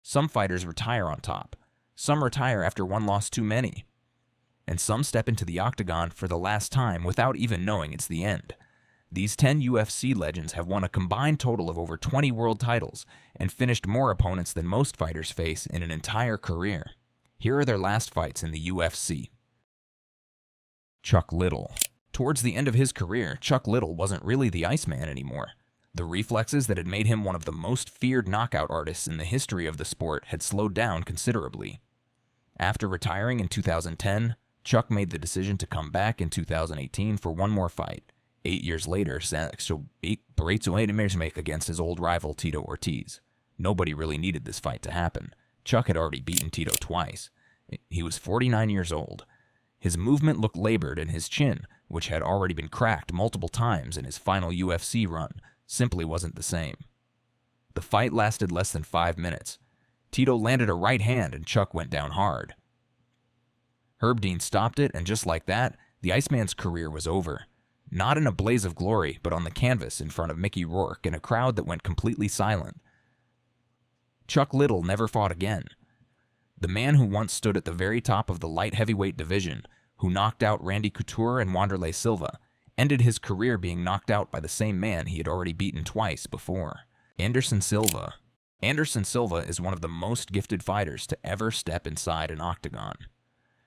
Some fighters retire on top. Some retire after one loss too many. And some step into the octagon for the last time without even knowing it's the end. These 10 UFC legends have won a combined total of over 20 world titles and finished more opponents than most fighters face in an entire career. Here are their last fights in the UFC. Chuck Liddell. Towards the end of his career, Chuck Liddell wasn't really the Iceman anymore. The reflexes that had made him one of the most feared knockout artists in the history of the sport had slowed down considerably. After retiring in 2010, Chuck made the decision to come back in 2018 for one more fight. 8 years later, against his old rival Tito Ortiz. Nobody really needed this fight to happen. Chuck had already beaten Tito twice. He was 49 years old. His movement looked labored, and his chin, which had already been cracked multiple times in his final UFC run, simply wasn't the same. The fight lasted less than 5 minutes. Tito landed a right hand, and Chuck went down hard. Herb Dean stopped it, and just like that, the Iceman's career was over. Not in a blaze of glory, but on the canvas in front of Mickey Rourke and a crowd that went completely silent. Chuck Liddell never fought again. The man who once stood at the very top of the light heavyweight division, who knocked out Randy Couture and Wanderlei Silva, ended his career being knocked out by the same man he had already beaten twice before. Anderson Silva. Anderson Silva is one of the most gifted fighters to ever step inside an octagon.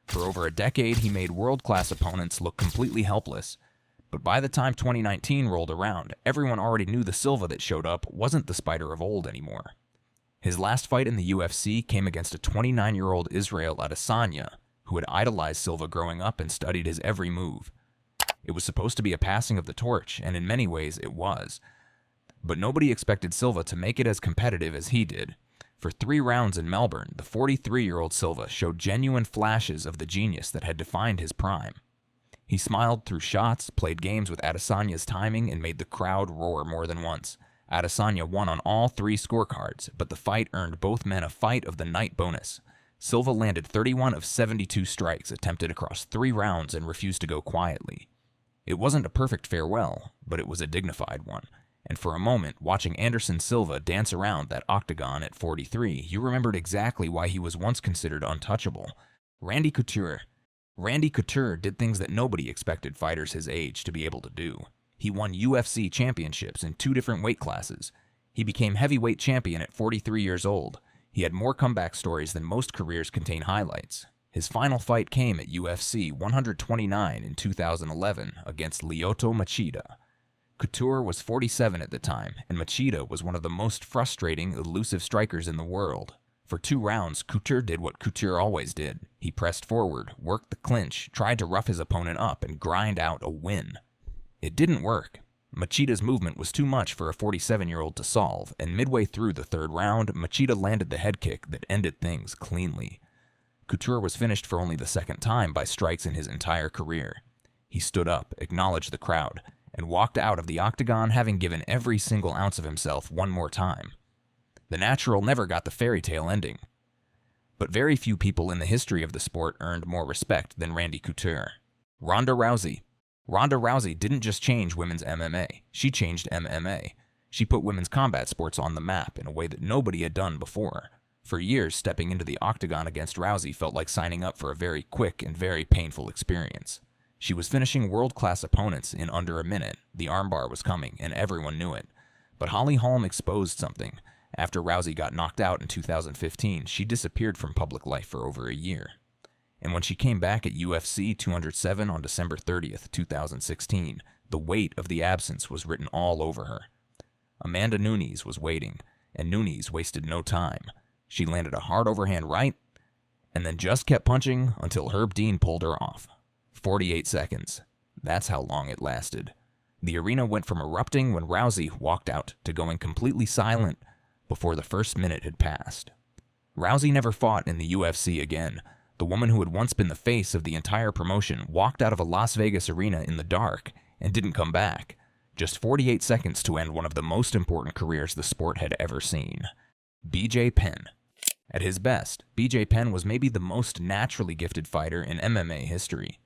For over a decade, he made world-class opponents look completely helpless. But by the time 2019 rolled around, everyone already knew the Silva that showed up wasn't the Spider of old anymore. His last fight in the UFC came against a 29-year-old Israel Adesanya, who had idolized Silva growing up and studied his every move. It was supposed to be a passing of the torch, and in many ways it was. But nobody expected Silva to make it as competitive as he did. For 3 rounds in Melbourne, the 43-year-old Silva showed genuine flashes of the genius that had defined his prime. He smiled through shots, played games with Adesanya's timing, and made the crowd roar more than once. Adesanya won on all 3 scorecards, but the fight earned both men a Fight of the Night bonus. Silva landed 31 of 72 strikes attempted across 3 rounds and refused to go quietly. It wasn't a perfect farewell, but it was a dignified one. And for a moment, watching Anderson Silva dance around that octagon at 43, you remembered exactly why he was once considered untouchable. Randy Couture. Randy Couture did things that nobody expected fighters his age to be able to do. He won UFC championships in 2 different weight classes. He became heavyweight champion at 43 years old. He had more comeback stories than most careers contain highlights. His final fight came at UFC 129 in 2011 against Lyoto Machida. Couture was 47 at the time, and Machida was one of the most frustrating, elusive strikers in the world. For 2 rounds, Couture did what Couture always did. He pressed forward, worked the clinch, tried to rough his opponent up, and grind out a win. It didn't work. Machida's movement was too much for a 47-year-old to solve, and midway through the 3rd round, Machida landed the head kick that ended things cleanly. Couture was finished for only the 2nd time by strikes in his entire career. He stood up, acknowledged the crowd, and walked out of the octagon having given every single ounce of himself one more time. The natural never got the fairy tale ending. But very few people in the history of the sport earned more respect than Randy Couture. Ronda Rousey. Ronda Rousey didn't just change women's MMA, she changed MMA. She put women's combat sports on the map in a way that nobody had done before. For years, stepping into the octagon against Rousey felt like signing up for a very quick and very painful experience. She was finishing world-class opponents in under a minute. The armbar was coming, and everyone knew it. But Holly Holm exposed something. After Rousey got knocked out in 2015, she disappeared from public life for over a year. And when she came back at UFC 207 on December 30th, 2016, the weight of the absence was written all over her. Amanda Nunes was waiting, and Nunes wasted no time. She landed a hard overhand right, and then just kept punching until Herb Dean pulled her off. 48 seconds. That's how long it lasted. The arena went from erupting when Rousey walked out to going completely silent before the first minute had passed. Rousey never fought in the UFC again. The woman who had once been the face of the entire promotion walked out of a Las Vegas arena in the dark and didn't come back. Just 48 seconds to end one of the most important careers the sport had ever seen. BJ Penn. At his best, BJ Penn was maybe the most naturally gifted fighter in MMA history.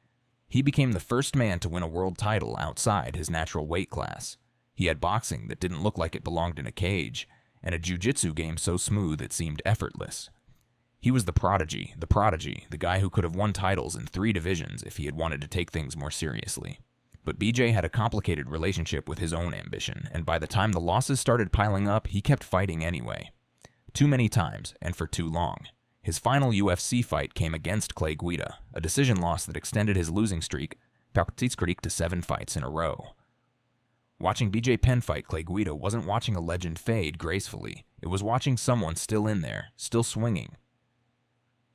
He became the first man to win a world title outside his natural weight class. He had boxing that didn't look like it belonged in a cage, and a jiu-jitsu game so smooth it seemed effortless. He was the prodigy, the guy who could have won titles in 3 divisions if he had wanted to take things more seriously. But BJ had a complicated relationship with his own ambition, and by the time the losses started piling up, he kept fighting anyway. Too many times, and for too long. His final UFC fight came against Clay Guida, a decision loss that extended his losing streak to 7 fights in a row. Watching BJ Penn fight Clay Guida wasn't watching a legend fade gracefully. It was watching someone still in there, still swinging.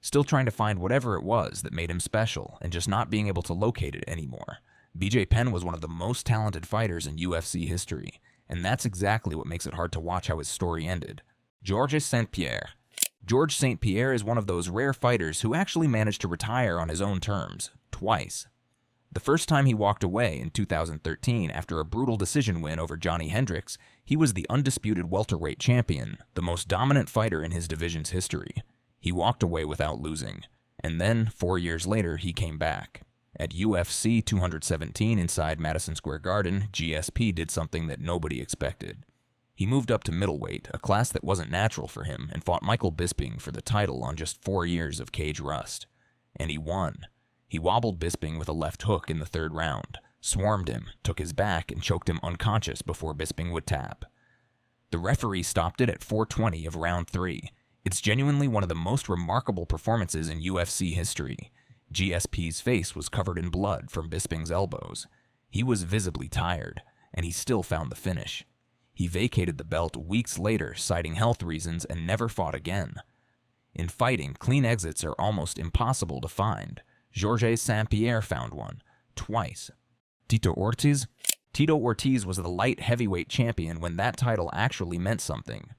Still trying to find whatever it was that made him special, and just not being able to locate it anymore. BJ Penn was one of the most talented fighters in UFC history, and that's exactly what makes it hard to watch how his story ended. Georges St-Pierre. Georges St-Pierre is one of those rare fighters who actually managed to retire on his own terms, twice. The first time he walked away in 2013 after a brutal decision win over Johnny Hendricks, he was the undisputed welterweight champion, the most dominant fighter in his division's history. He walked away without losing, and then, 4 years later, he came back. At UFC 217 inside Madison Square Garden, GSP did something that nobody expected. He moved up to middleweight, a class that wasn't natural for him, and fought Michael Bisping for the title on just 4 years of cage rust. And he won. He wobbled Bisping with a left hook in the 3rd round, swarmed him, took his back, and choked him unconscious before Bisping would tap. The referee stopped it at 4:20 of round 3. It's genuinely one of the most remarkable performances in UFC history. GSP's face was covered in blood from Bisping's elbows. He was visibly tired, and he still found the finish. He vacated the belt weeks later, citing health reasons, and never fought again. In fighting, clean exits are almost impossible to find. Georges St-Pierre found one, twice. Tito Ortiz? Tito Ortiz was the light heavyweight champion when that title actually meant something.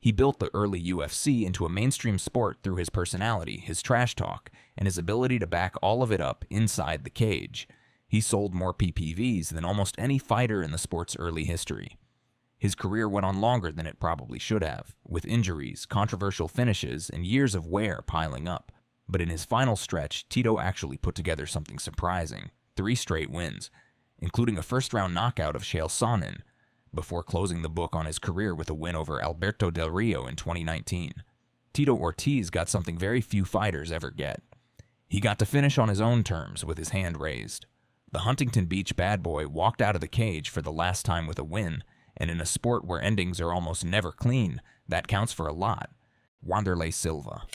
He built the early UFC into a mainstream sport through his personality, his trash talk, and his ability to back all of it up inside the cage. He sold more PPVs than almost any fighter in the sport's early history. His career went on longer than it probably should have, with injuries, controversial finishes, and years of wear piling up. But in his final stretch, Tito actually put together something surprising. 3 straight wins, including a first-round knockout of Chael Sonnen, before closing the book on his career with a win over Alberto Del Rio in 2019. Tito Ortiz got something very few fighters ever get. He got to finish on his own terms with his hand raised. The Huntington Beach bad boy walked out of the cage for the last time with a win, and in a sport where endings are almost never clean, that counts for a lot. Wanderlei Silva.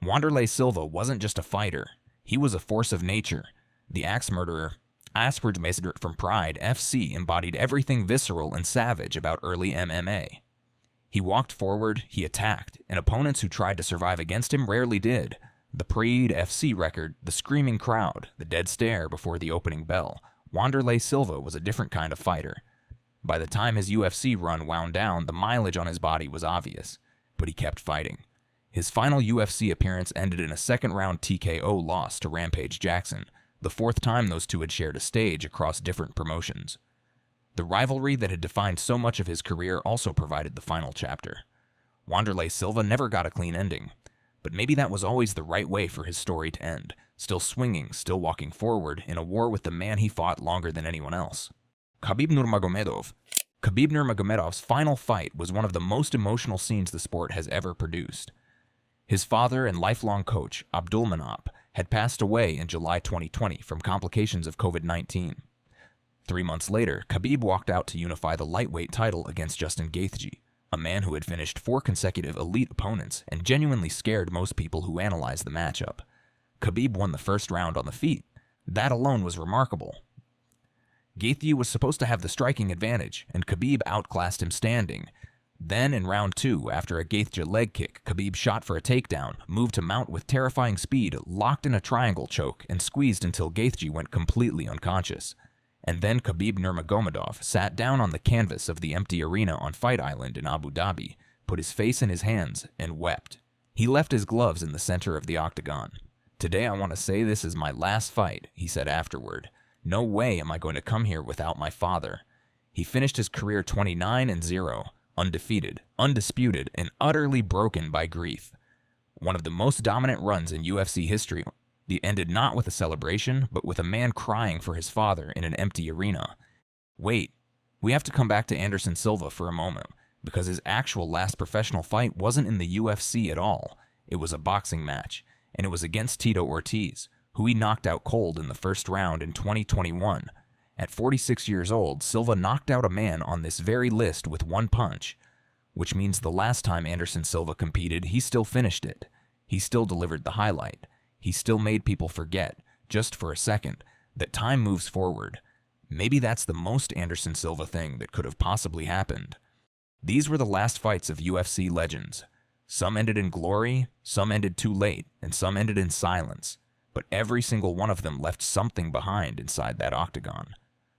Wanderlei Silva wasn't just a fighter. He was a force of nature. The axe murderer, Asperger's from Pride FC, embodied everything visceral and savage about early MMA. He walked forward, he attacked, and opponents who tried to survive against him rarely did. The Pride FC record, the screaming crowd, the dead stare before the opening bell. Wanderlei Silva was a different kind of fighter. By the time his UFC run wound down, the mileage on his body was obvious, but he kept fighting. His final UFC appearance ended in a second-round TKO loss to Rampage Jackson, the 4th time those two had shared a stage across different promotions. The rivalry that had defined so much of his career also provided the final chapter. Wanderlei Silva never got a clean ending, but maybe that was always the right way for his story to end, still swinging, still walking forward, in a war with the man he fought longer than anyone else. Khabib Nurmagomedov. Khabib Nurmagomedov's final fight was one of the most emotional scenes the sport has ever produced. His father and lifelong coach, Abdulmanap, had passed away in July 2020 from complications of COVID-19. 3 months later, Khabib walked out to unify the lightweight title against Justin Gaethje, a man who had finished 4 consecutive elite opponents and genuinely scared most people who analyzed the matchup. Khabib won the first round on the feet. That alone was remarkable. Gaethje was supposed to have the striking advantage, and Khabib outclassed him standing. Then, in round 2, after a Gaethje leg kick, Khabib shot for a takedown, moved to mount with terrifying speed, locked in a triangle choke, and squeezed until Gaethje went completely unconscious. And then Khabib Nurmagomedov sat down on the canvas of the empty arena on Fight Island in Abu Dhabi, put his face in his hands, and wept. He left his gloves in the center of the octagon. "Today I want to say this is my last fight," he said afterward. "No way am I going to come here without my father." He finished his career 29-0. Undefeated, undisputed, and utterly broken by grief. One of the most dominant runs in UFC history, it ended not with a celebration, but with a man crying for his father in an empty arena. Wait, we have to come back to Anderson Silva for a moment, because his actual last professional fight wasn't in the UFC at all. It was a boxing match, and it was against Tito Ortiz, who he knocked out cold in the first round in 2021. At 46 years old, Silva knocked out a man on this very list with one punch, which means the last time Anderson Silva competed, he still finished it. He still delivered the highlight. He still made people forget, just for a second, that time moves forward. Maybe that's the most Anderson Silva thing that could have possibly happened. These were the last fights of UFC legends. Some ended in glory, some ended too late, and some ended in silence. But every single one of them left something behind inside that octagon.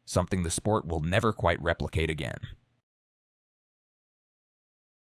Something the sport will never quite replicate again.